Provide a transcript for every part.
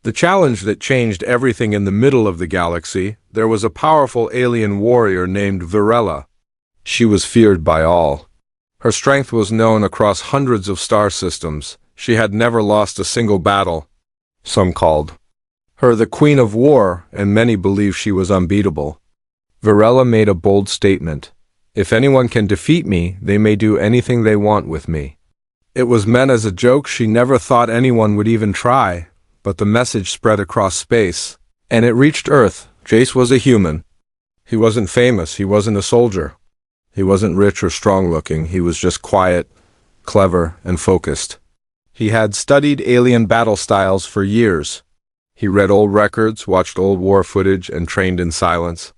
The challenge that changed everything in the middle of the galaxy, there was a powerful alien warrior named Virella. She was feared by all. Her strength was known across hundreds of star systems. She had never lost a single battle. Some called her the Queen of War, and many believed she was unbeatable. Virella made a bold statement. If anyone can defeat me, they may do anything they want with me. It was meant as a joke. She never thought anyone would even try, but the message spread across space, and it reached Earth. Jace was a human. He wasn't famous, he wasn't a soldier. He wasn't rich or strong-looking, he was just quiet, clever, and focused. He had studied alien battle styles for years. He read old records, watched old war footage, and trained in silence.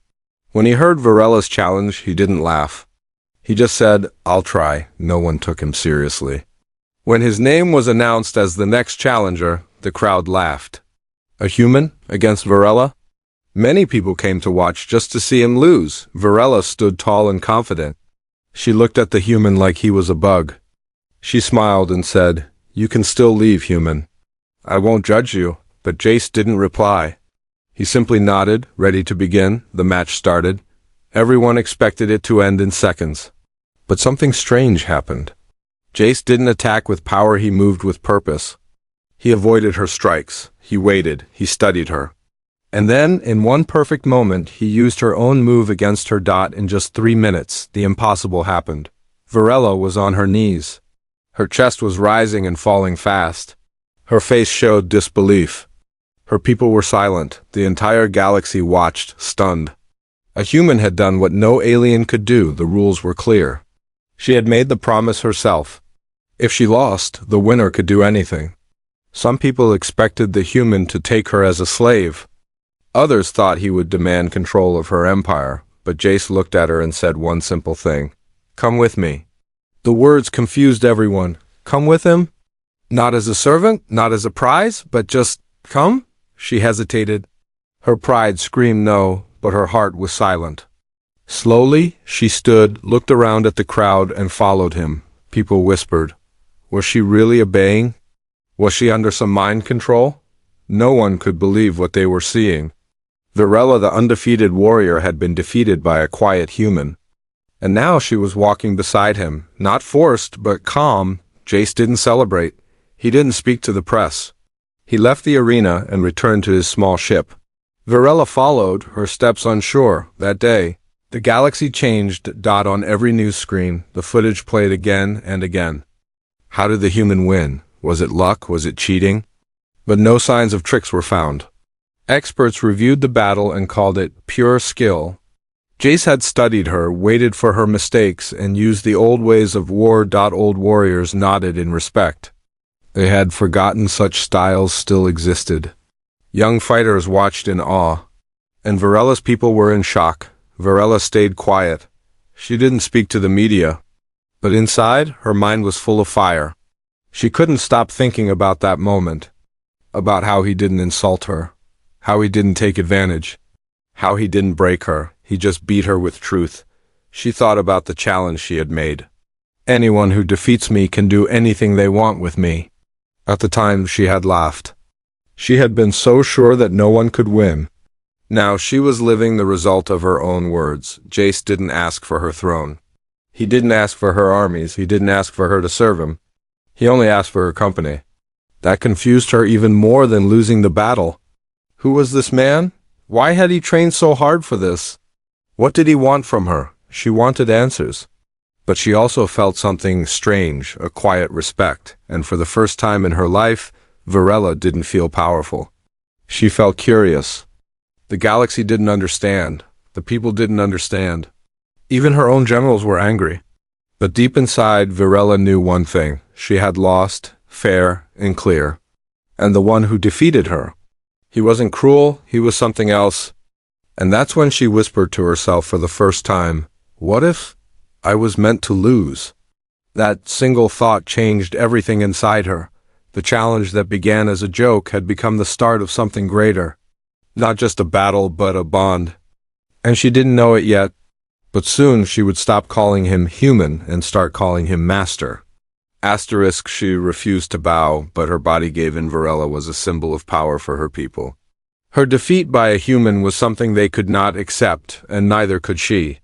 When he heard Virella's challenge, he didn't laugh. He just said, "I'll try." No one took him seriously. When his name was announced as the next challenger, the crowd laughed. A human against Virella? Many people came to watch just to see him lose. Virella stood tall and confident. She looked at the human like he was a bug. She smiled and said, "You can still leave, human. I won't judge you." But Jace didn't reply. He simply nodded, ready to begin. The match started. Everyone expected it to end in seconds. But something strange happened. Jace didn't attack with power, he moved with purpose. He avoided her strikes. He waited. He studied her. And then, in one perfect moment, he used her own move against her. In just 3 minutes, the impossible happened. Virella was on her knees. Her chest was rising and falling fast. Her face showed disbelief. Her people were silent. The entire galaxy watched, stunned. A human had done what no alien could do. The rules were clear. She had made the promise herself. If she lost, the winner could do anything. Some people expected the human to take her as a slave. Others thought he would demand control of her empire, but Jace looked at her and said one simple thing. "Come with me." The words confused everyone. Come with him? Not as a servant, not as a prize, but just come? She hesitated. Her pride screamed no, but her heart was silent. Slowly, she stood, looked around at the crowd, and followed him. People whispered. Was she really obeying? Was she under some mind control? No one could believe what they were seeing. Virella, the undefeated warrior, had been defeated by a quiet human. And now she was walking beside him, not forced, but calm. Jace didn't celebrate. He didn't speak to the press. He left the arena and returned to his small ship. Virella followed, her steps unsure. That day, the galaxy changed. On every news screen, the footage played again and again. How did the human win? Was it luck? Was it cheating? But no signs of tricks were found. Experts reviewed the battle and called it pure skill. Jace had studied her, waited for her mistakes, and used the old ways of war. Old warriors nodded in respect. They had forgotten such styles still existed. Young fighters watched in awe. And Virella's people were in shock. Virella stayed quiet. She didn't speak to the media. But inside, her mind was full of fire. She couldn't stop thinking about that moment. About how he didn't insult her. How he didn't take advantage. How he didn't break her. He just beat her with truth. She thought about the challenge she had made. Anyone who defeats me can do anything they want with me. At the time, she had laughed. She had been so sure that no one could win. Now she was living the result of her own words. Jace didn't ask for her throne. He didn't ask for her armies. He didn't ask for her to serve him. He only asked for her company. That confused her even more than losing the battle. Who was this man? Why had he trained so hard for this? What did he want from her? She wanted answers. But she also felt something strange, a quiet respect, and for the first time in her life, Virella didn't feel powerful. She felt curious. The galaxy didn't understand. The people didn't understand. Even her own generals were angry. But deep inside, Virella knew one thing. She had lost, fair and clear. And the one who defeated her. He wasn't cruel, he was something else. And that's when she whispered to herself for the first time, "What if I was meant to lose?" That single thought changed everything inside her. The challenge that began as a joke had become the start of something greater. Not just a battle, but a bond. And she didn't know it yet, but soon she would stop calling him human and start calling him master. Asterisk, she refused to bow, but her body gave in. Varela was a symbol of power for her people. Her defeat by a human was something they could not accept, and neither could she.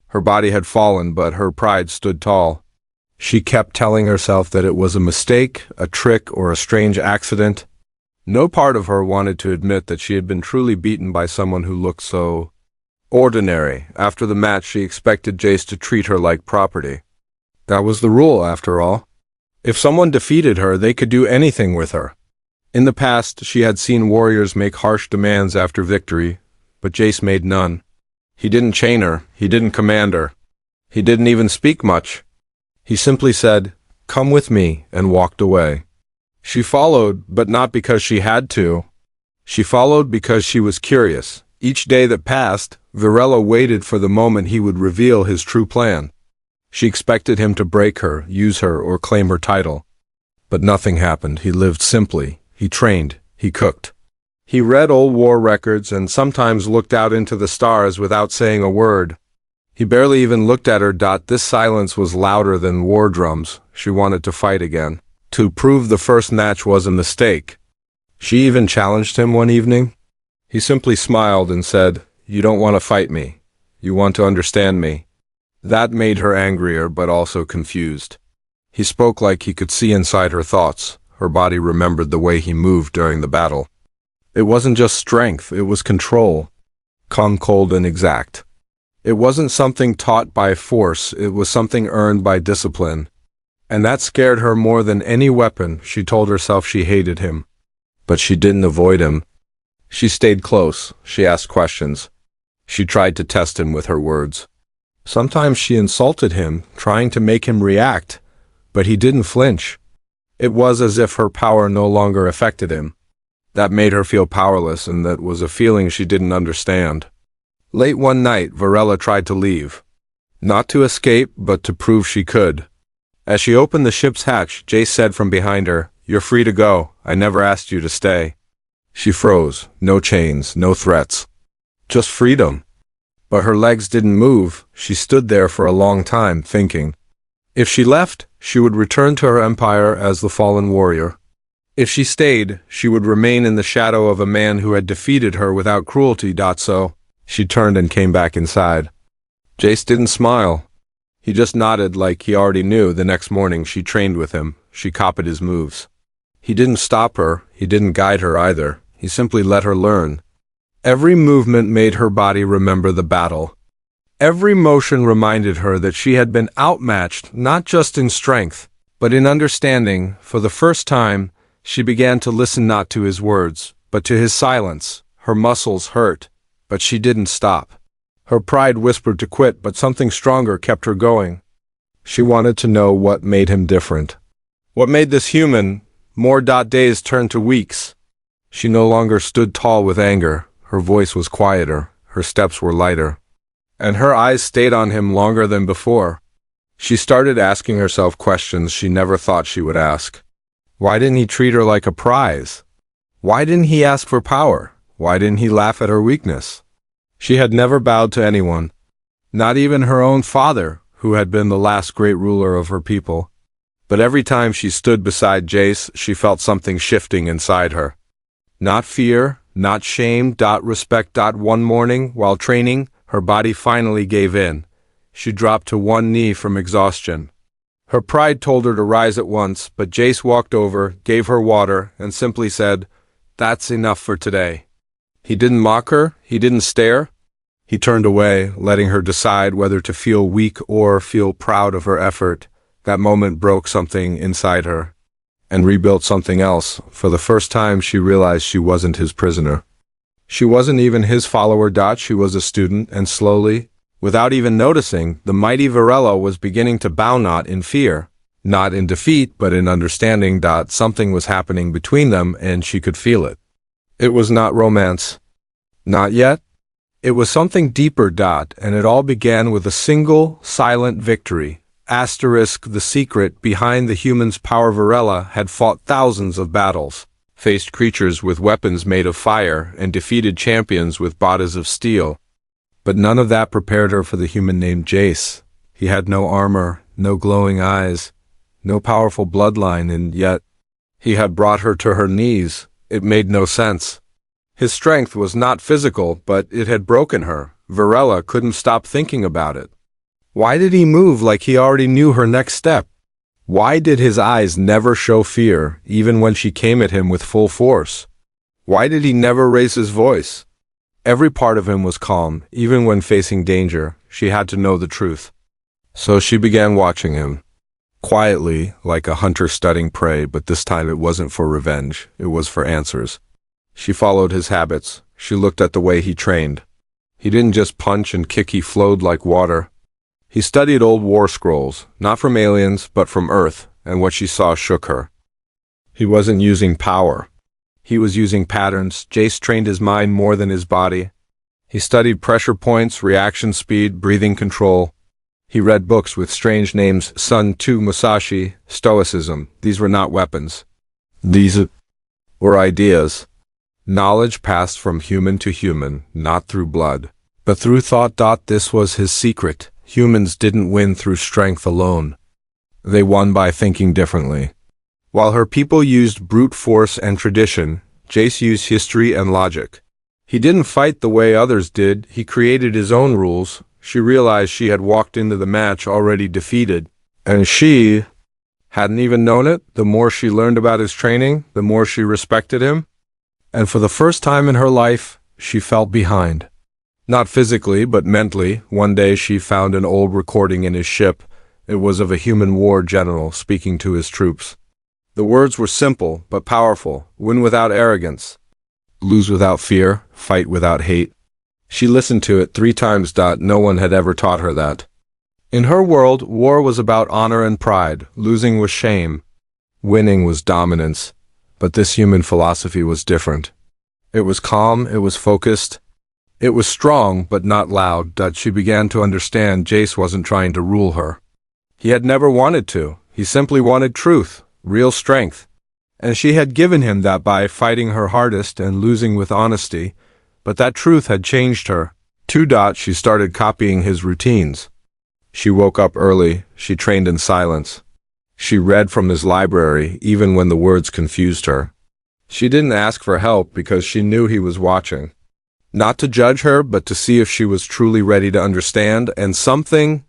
Her body had fallen, but her pride stood tall. She kept telling herself that it was a mistake, a trick, or a strange accident. No part of her wanted to admit that she had been truly beaten by someone who looked so ordinary. After the match, she expected Jace to treat her like property. That was the rule, after all. If someone defeated her, they could do anything with her. In the past, she had seen warriors make harsh demands after victory, but Jace made none. He didn't chain her, he didn't command her. He didn't even speak much. He simply said, "Come with me," and walked away. She followed, but not because she had to. She followed because she was curious. Each day that passed, Varela waited for the moment he would reveal his true plan. She expected him to break her, use her, or claim her title. But nothing happened. He lived simply. He trained. He cooked. He read old war records and sometimes looked out into the stars without saying a word. He barely even looked at her. This silence was louder than war drums. She wanted to fight again. To prove the first match was a mistake. She even challenged him one evening. He simply smiled and said, "You don't want to fight me. You want to understand me." That made her angrier, but also confused. He spoke like he could see inside her thoughts. Her body remembered the way he moved during the battle. It wasn't just strength, it was control. Calm, cold, and exact. It wasn't something taught by force, it was something earned by discipline. And that scared her more than any weapon. She told herself she hated him. But she didn't avoid him. She stayed close. She asked questions. She tried to test him with her words. Sometimes she insulted him, trying to make him react, but he didn't flinch. It was as if her power no longer affected him. That made her feel powerless, and that was a feeling she didn't understand. Late one night, Varela tried to leave. Not to escape, but to prove she could. As she opened the ship's hatch, Jace said from behind her, "You're free to go. I never asked you to stay." She froze. No chains, no threats. Just freedom. But her legs didn't move. She stood there for a long time, thinking. If she left, she would return to her empire as the fallen warrior. If she stayed, she would remain in the shadow of a man who had defeated her without cruelty. So, she turned and came back inside. Jace didn't smile. He just nodded like he already knew. The next morning, she trained with him. She copied his moves. He didn't stop her. He didn't guide her either. He simply let her learn. Every movement made her body remember the battle. Every motion reminded her that she had been outmatched, not just in strength, but in understanding. For the first time, she began to listen not to his words, but to his silence. Her muscles hurt, but she didn't stop. Her pride whispered to quit, but something stronger kept her going. She wanted to know what made him different. What made this human? More. Days turned to weeks. She no longer stood tall with anger. Her voice was quieter. Her steps were lighter. And her eyes stayed on him longer than before. She started asking herself questions she never thought she would ask. Why didn't he treat her like a prize? Why didn't he ask for power? Why didn't he laugh at her weakness? She had never bowed to anyone, not even her own father, who had been the last great ruler of her people. But every time she stood beside Jace, she felt something shifting inside her. Not fear, not shame, respect. One morning, while training, her body finally gave in. She dropped to one knee from exhaustion. Her pride told her to rise at once, but Jace walked over, gave her water, and simply said, "That's enough for today." He didn't mock her, he didn't stare. He turned away, letting her decide whether to feel weak or feel proud of her effort. That moment broke something inside her, and rebuilt something else. For the first time, she realized she wasn't his prisoner. She wasn't even his follower. She was a student, and slowly, without even noticing, the mighty Varela was beginning to bow, not in fear, not in defeat, but in understanding. Something was happening between them, and she could feel it. It was not romance. Not yet. It was something deeper. And it all began with a single, silent victory. The secret behind the human's power. Varela had fought thousands of battles, faced creatures with weapons made of fire, and defeated champions with bodies of steel. But none of that prepared her for the human named Jace. He had no armor, no glowing eyes, no powerful bloodline, and yet he had brought her to her knees. It made no sense. His strength was not physical, but it had broken her. Varela couldn't stop thinking about it. Why did he move like he already knew her next step? Why did his eyes never show fear, even when she came at him with full force? Why did he never raise his voice? Every part of him was calm, even when facing danger. She had to know the truth. So she began watching him. Quietly, like a hunter studying prey, but this time it wasn't for revenge, it was for answers. She followed his habits. She looked at the way he trained. He didn't just punch and kick, he flowed like water. He studied old war scrolls, not from aliens, but from Earth, and what she saw shook her. He wasn't using power. He was using patterns. Jace trained his mind more than his body. He studied pressure points, reaction speed, breathing control. He read books with strange names: Sun Tzu, Musashi, Stoicism. These were not weapons. These were ideas. Knowledge passed from human to human, not through blood, but through thought. This was his secret. Humans didn't win through strength alone. They won by thinking differently. While her people used brute force and tradition, Jace used history and logic. He didn't fight the way others did. He created his own rules. She realized she had walked into the match already defeated, and she hadn't even known it. The more she learned about his training, the more she respected him. And for the first time in her life, she felt behind. Not physically, but mentally. One day she found an old recording in his ship. It was of a human war general speaking to his troops. The words were simple, but powerful. Win without arrogance. Lose without fear. Fight without hate. She listened to it 3 times. No one had ever taught her that. In her world, war was about honor and pride. Losing was shame. Winning was dominance. But this human philosophy was different. It was calm, it was focused. It was strong, but not loud. She began to understand Jace wasn't trying to rule her. He had never wanted to. He simply wanted truth, real strength. And she had given him that by fighting her hardest and losing with honesty. But that truth had changed her. She started copying his routines. She woke up early. She trained in silence. She read from his library, even when the words confused her. She didn't ask for help because she knew he was watching. Not to judge her, but to see if she was truly ready to understand, and something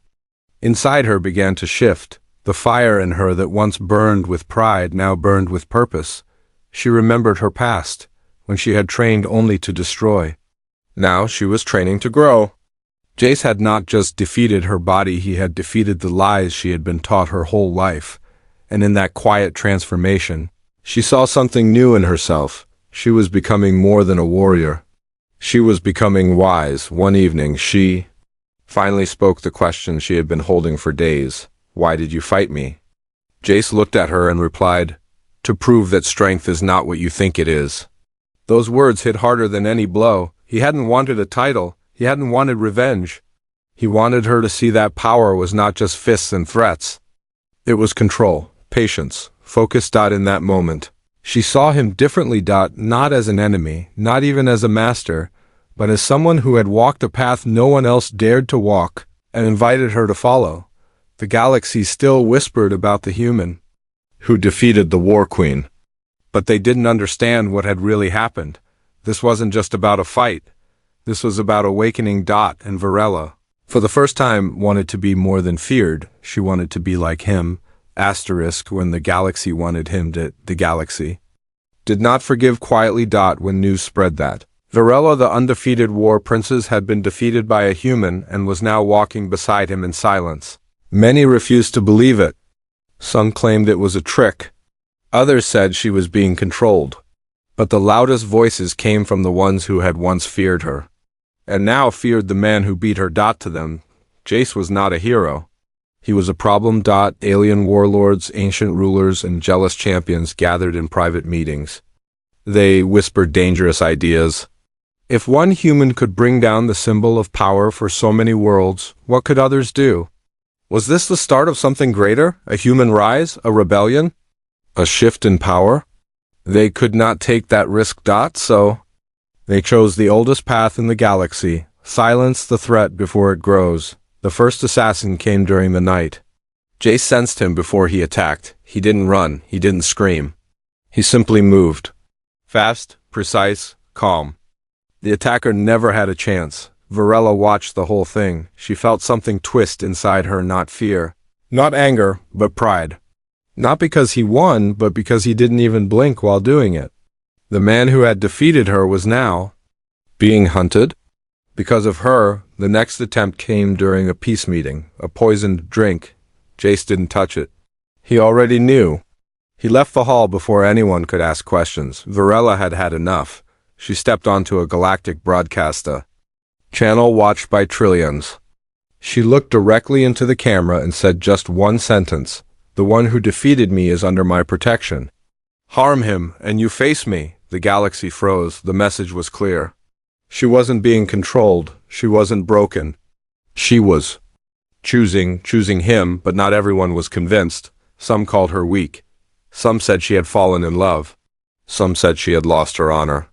inside her began to shift. The fire in her that once burned with pride now burned with purpose. She remembered her past, when she had trained only to destroy. Now she was training to grow. Jace had not just defeated her body, he had defeated the lies she had been taught her whole life. And in that quiet transformation, she saw something new in herself. She was becoming more than a warrior. She was becoming wise. One evening, she finally spoke the question she had been holding for days. Why did you fight me? Jace looked at her and replied, to prove that strength is not what you think it is. Those words hit harder than any blow. He hadn't wanted a title. He hadn't wanted revenge. He wanted her to see that power was not just fists and threats. It was control, patience, focus. In that moment, she saw him differently. Not as an enemy, not even as a master, but as someone who had walked a path no one else dared to walk, and invited her to follow. The galaxy still whispered about the human who defeated the War Queen. But they didn't understand what had really happened. This wasn't just about a fight. This was about awakening. And Varela, for the first time, wanted to be more than feared. She wanted to be like him. When the galaxy wanted him to, the galaxy did not forgive quietly. When news spread that Varela, the undefeated war princess, had been defeated by a human and was now walking beside him in silence. Many refused to believe it. Some claimed it was a trick. Others said she was being controlled. But the loudest voices came from the ones who had once feared her, and now feared the man who beat her. To them, Jace was not a hero. He was a problem. Alien warlords, ancient rulers, and jealous champions gathered in private meetings. They whispered dangerous ideas. If one human could bring down the symbol of power for so many worlds, what could others do? Was this the start of something greater? A human rise? A rebellion? A shift in power? They could not take that risk. So they chose the oldest path in the galaxy. Silence the threat before it grows. The first assassin came during the night. Jace sensed him before he attacked. He didn't run, he didn't scream. He simply moved. Fast, precise, calm. The attacker never had a chance. Varela watched the whole thing. She felt something twist inside her, not fear. Not anger, but pride. Not because he won, but because he didn't even blink while doing it. The man who had defeated her was now being hunted. Because of her, the next attempt came during a peace meeting, a poisoned drink. Jace didn't touch it. He already knew. He left the hall before anyone could ask questions. Varela had had enough. She stepped onto a galactic broadcaster. Channel watched by trillions. She looked directly into the camera and said just one sentence. The one who defeated me is under my protection. Harm him, and you face me. The galaxy froze. The message was clear. She wasn't being controlled. She wasn't broken. She was choosing him, but not everyone was convinced. Some called her weak. Some said she had fallen in love. Some said she had lost her honor.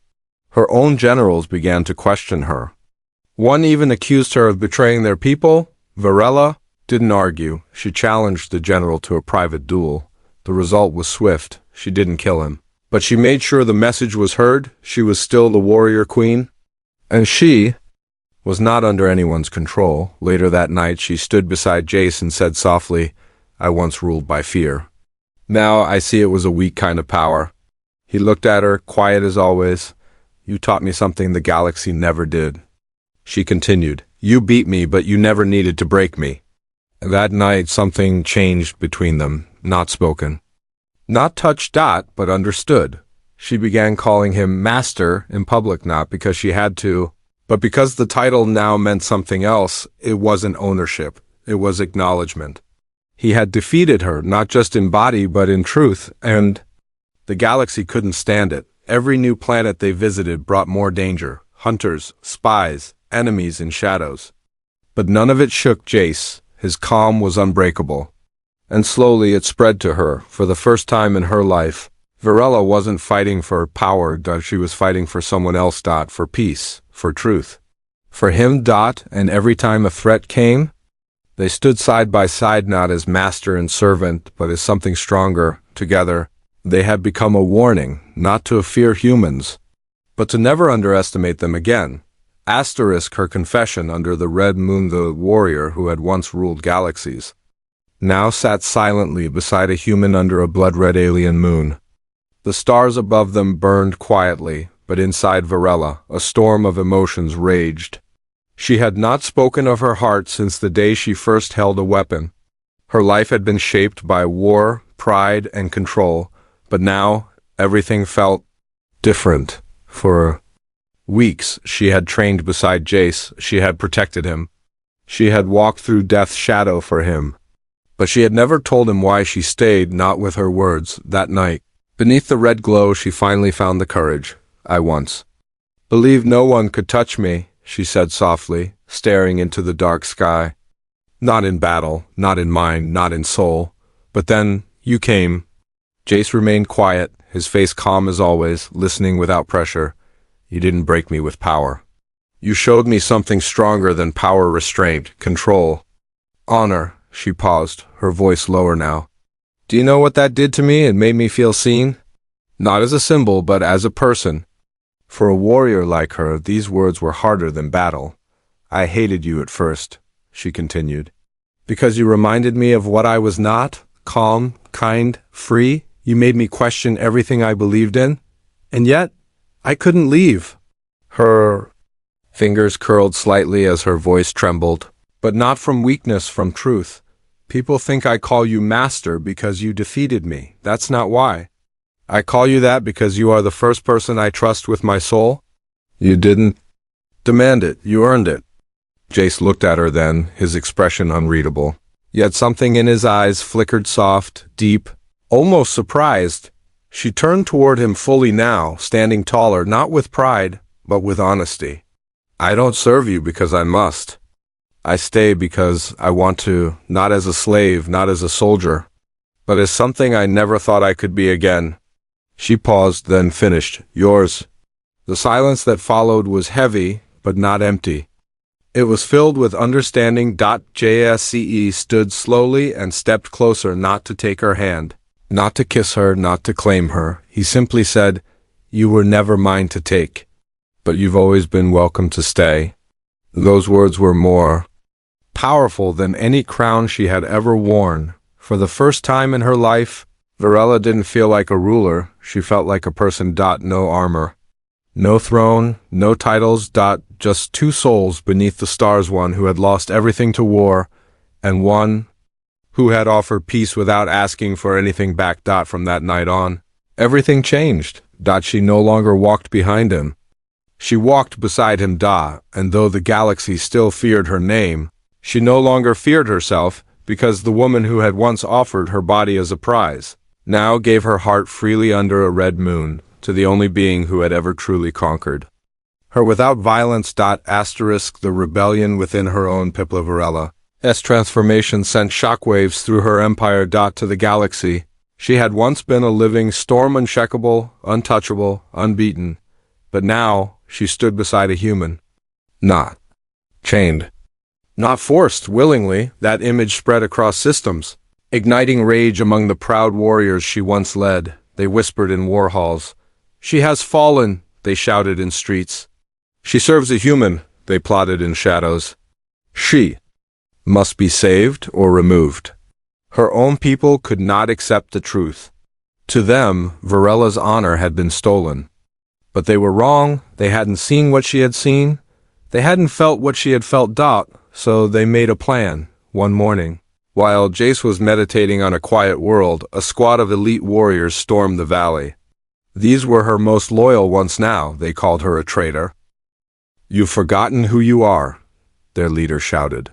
Her own generals began to question her. One even accused her of betraying their people. Varela didn't argue. She challenged the general to a private duel. The result was swift. She didn't kill him. But she made sure the message was heard. She was still the warrior queen. And she was not under anyone's control. Later that night, she stood beside Jace and said softly, "I once ruled by fear. Now I see it was a weak kind of power." He looked at her, quiet as always. "You taught me something the galaxy never did." She continued, "You beat me, but you never needed to break me." That night, something changed between them, not spoken. Not touched, but understood. She began calling him Master in public, not because she had to, but because the title now meant something else. It wasn't ownership. It was acknowledgement. He had defeated her, not just in body, but in truth, and the galaxy couldn't stand it. Every new planet they visited brought more danger. Hunters, spies, enemies in shadows. But none of it shook Jace. His calm was unbreakable. And slowly it spread to her. For the first time in her life, Varela wasn't fighting for power, she was fighting for someone else, for peace, for truth. For him, and every time a threat came, they stood side by side, not as master and servant, but as something stronger. Together, they had become a warning, not to fear humans, but to never underestimate them again. Asterisk her confession under the red moon. The warrior who had once ruled galaxies now sat silently beside a human under a blood-red alien moon. The stars above them burned quietly, but inside Varela, a storm of emotions raged. She had not spoken of her heart since the day she first held a weapon. Her life had been shaped by war, pride, and control, but now everything felt different. For weeks, she had trained beside Jace. She had protected him. She had walked through death's shadow for him. But she had never told him why she stayed, not with her words. That night, beneath the red glow, she finally found the courage. "I once believed no one could touch me," she said softly, staring into the dark sky. "Not in battle, not in mind, not in soul. But then, you came." Jace remained quiet, his face calm as always, listening without pressure. "You didn't break me with power. You showed me something stronger than power, restraint, control. Honor." She paused, her voice lower now. "Do you know what that did to me? It made me feel seen. Not as a symbol, but as a person. For a warrior like her, these words were harder than battle. I hated you at first," she continued, "because you reminded me of what I was not, calm, kind, free. You made me question everything I believed in. And yet, I couldn't leave." Her fingers curled slightly as her voice trembled, but not from weakness, from truth. "People think I call you Master because you defeated me. That's not why. I call you that because you are the first person I trust with my soul. You didn't demand it, you earned it." Jace looked at her then, his expression unreadable. Yet something in his eyes flickered soft, deep, almost surprised. She turned toward him fully now, standing taller, not with pride, but with honesty. "I don't serve you because I must. I stay because I want to, not as a slave, not as a soldier, but as something I never thought I could be again." She paused, then finished, "Yours." The silence that followed was heavy, but not empty. It was filled with understanding. JSCE stood slowly and stepped closer, not to take her hand, not to kiss her, not to claim her. He simply said, "You were never mine to take, but you've always been welcome to stay." Those words were more powerful than any crown she had ever worn. For the first time in her life, Varela didn't feel like a ruler, she felt like a person. No armor, no throne, no titles. Just two souls beneath the stars, one who had lost everything to war, and one who had offered peace without asking for anything back. From that night on, everything changed. She no longer walked behind him. She walked beside him. And though the galaxy still feared her name, she no longer feared herself, because the woman who had once offered her body as a prize now gave her heart freely under a red moon to the only being who had ever truly conquered her without violence. The rebellion within her own Pipla Varela's transformation sent shockwaves through her empire. To the galaxy, she had once been a living storm, uncheckable, untouchable, unbeaten. But now she stood beside a human, not chained, not forced willingly. That image spread across systems, igniting rage among the proud warriors she once led. They whispered in war halls. "She has fallen," they shouted in streets. "She serves a human," they plotted in shadows. She must be saved or removed. Her own people could not accept the truth. To them, Varela's honor had been stolen. But they were wrong. They hadn't seen what she had seen. They hadn't felt what she had felt. So they made a plan. One morning, while Jace was meditating on a quiet world, a squad of elite warriors stormed the valley. These were her most loyal ones now. They called her a traitor. "You've forgotten who you are," their leader shouted.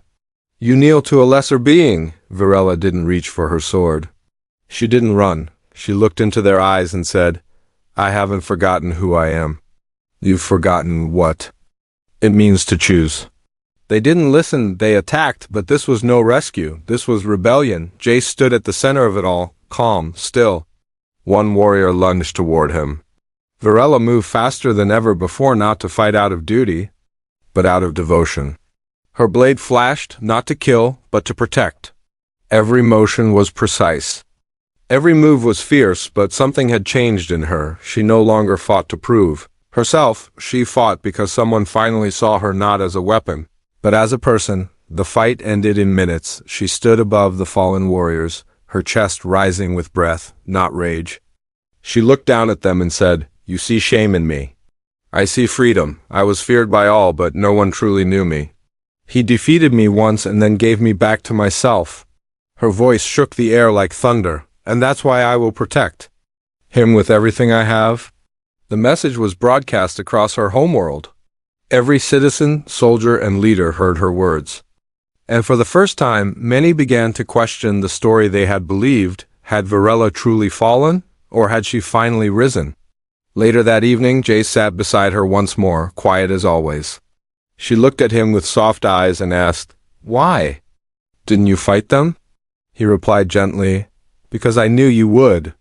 "You kneel to a lesser being." Varela didn't reach for her sword. She didn't run. She looked into their eyes and said, "I haven't forgotten who I am." "You've forgotten what it means to choose." They didn't listen. They attacked, but this was no rescue. This was rebellion. Jace stood at the center of it all, calm, still. One warrior lunged toward him. Varela moved faster than ever before, not to fight out of duty, but out of devotion. Her blade flashed, not to kill, but to protect. Every motion was precise. Every move was fierce, but something had changed in her. She no longer fought to prove herself. She fought because someone finally saw her not as a weapon, but as a person. The fight ended in minutes. She stood above the fallen warriors, her chest rising with breath, not rage. She looked down at them and said, "You see shame in me. I see freedom. I was feared by all, but no one truly knew me. He defeated me once and then gave me back to myself." Her voice shook the air like thunder. "And that's why I will protect him with everything I have." The message was broadcast across her homeworld. Every citizen, soldier, and leader heard her words. And for the first time, many began to question the story they had believed. Had Varela truly fallen, or had she finally risen? Later that evening, Jace sat beside her once more, quiet as always. She looked at him with soft eyes and asked, "Why? Didn't you fight them?" He replied gently, "Because I knew you would."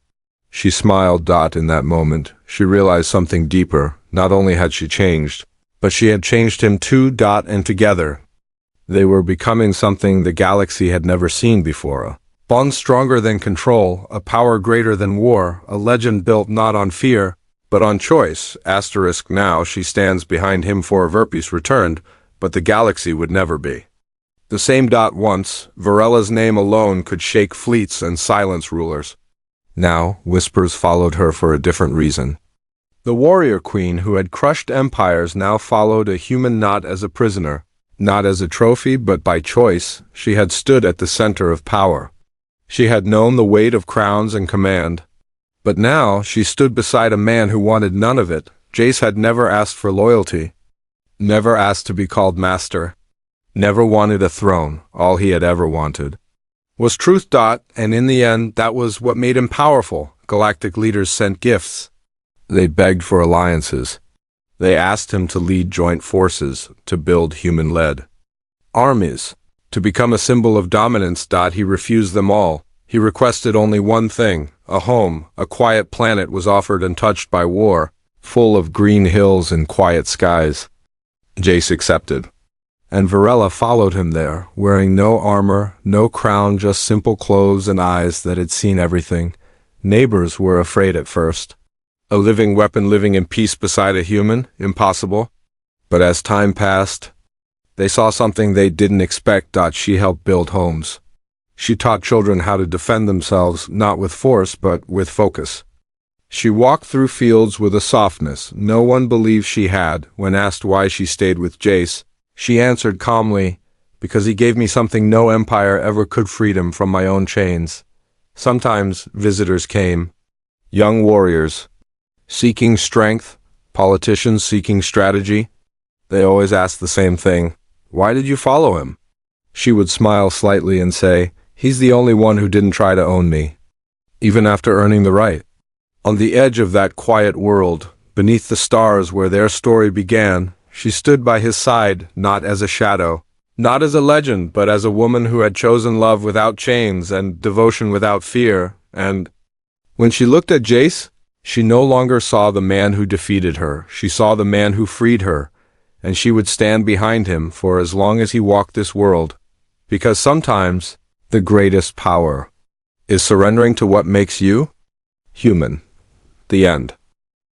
She smiled. In that moment, she realized something deeper. Not only had she changed, but she had changed him too. And together, they were becoming something the galaxy had never seen before. A bond stronger than control, a power greater than war, a legend built not on fear, but on choice. Now she stands behind him. For Verpes returned, but the galaxy would never be the same. Once, Varela's name alone could shake fleets and silence rulers. Now, whispers followed her for a different reason. The warrior queen who had crushed empires now followed a human, not as a prisoner, not as a trophy, but by choice. She had stood at the center of power. She had known the weight of crowns and command. But now she stood beside a man who wanted none of it. Jace had never asked for loyalty, never asked to be called master, never wanted a throne. All he had ever wanted was truth. And in the end, that was what made him powerful. Galactic leaders sent gifts. They begged for alliances. They asked him to lead joint forces, to build human-led armies, to become a symbol of dominance. He refused them all. He requested only one thing, a home. A quiet planet was offered untouched by war, full of green hills and quiet skies. Jace accepted. And Varela followed him there, wearing no armor, no crown, just simple clothes and eyes that had seen everything. Neighbors were afraid at first. A living weapon living in peace beside a human? Impossible. But as time passed, they saw something they didn't expect. She helped build homes. She taught children how to defend themselves, not with force, but with focus. She walked through fields with a softness no one believed she had. When asked why she stayed with Jace, she answered calmly, because he gave me something no empire ever could, freedom from my own chains. Sometimes visitors came, young warriors, seeking strength, politicians seeking strategy. They always asked the same thing: why did you follow him? She would smile slightly and say, he's the only one who didn't try to own me, even after earning the right. On the edge of that quiet world, beneath the stars where their story began, she stood by his side, not as a shadow, not as a legend, but as a woman who had chosen love without chains and devotion without fear. And when she looked at Jace, she no longer saw the man who defeated her. She saw the man who freed her, and she would stand behind him for as long as he walked this world, because sometimes the greatest power is surrendering to what makes you human. The end.